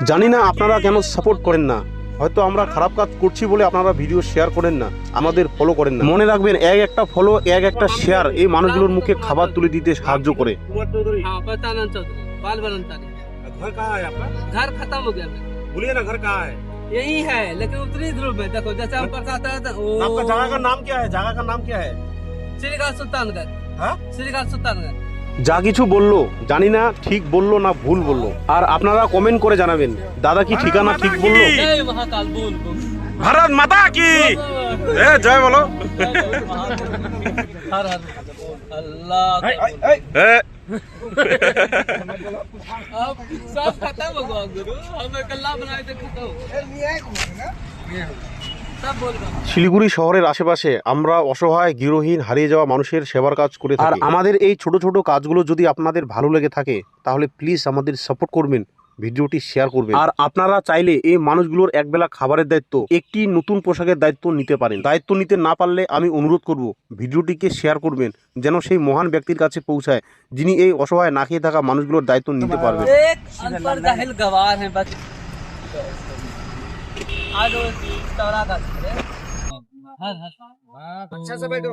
জানি না আপনারা কেন সাপোর্ট করেন না, হয়তো আমরা খারাপ কাজ করছি বলে আপনারা ভিডিও শেয়ার করেন না, আমাদের ফলো করেন না। মনে রাখবেন, এক একটা ফলো, এক একটা শেয়ার এই মানুষগুলোর মুখে খাবার তুলে দিতে সাহায্য করে। हाँ पतानंद चौधरी बाल बनंतारी। घर कहाँ है आपका? घर खत्म हो गया मेरा। बोलिए ना घर कहाँ है? यही है लेकिन उतनी ध्रुव में देखो जैसे हम बरसात है आपका जगह का नाम क्या है? जगह का नाम क्या है? श्रीकाल सुल्तानगंज। हाँ? श्रीकाल सुल्तानगंज। যা কিছু বললো জানি না ঠিক বললো না ভুল বললো, আর আপনারা কমেন্ট করে জানাবেন দাদা কি ঠিকানা ঠিক বললো। जय महाकाल बोल बोल। भारत माता की जय बोलो। हर हर अल्लाह अब सब खत्म हो गया गुरु, हमें कल्ला बनाए थे खत्म सब बोल रहा। শিলিগুড়ি শহরের আশেপাশে আমরা অসহায় গৃহহীন হারিয়ে যাওয়া মানুষের সেবার কাজ করে থাকি। আর আমাদের এই ছোট ছোট কাজগুলো যদি আপনাদের ভালো লেগে থাকে তাহলে প্লিজ আমাদের সাপোর্ট করবেন, ভিডিওটি শেয়ার করবেন। আর আপনারা চাইলে এই মানুষগুলোর একবেলা খাবারের দায়িত্ব, একটি নতুন পোশাকের দায়িত্ব নিতে পারেন। দায়িত্ব নিতে না পারলে আমি অনুরোধ করব ভিডিওটিকে শেয়ার করবেন, যেন সেই মহান ব্যক্তির কাছে পৌঁছায় যিনি এই অসহায় না খেয়ে থাকা মানুষগুলোর দায়িত্ব নিতে পারবেন। एक अनपढ़ जाहिल गवार है बस। आज वो चौरा का हर हर अच्छा से बैठो।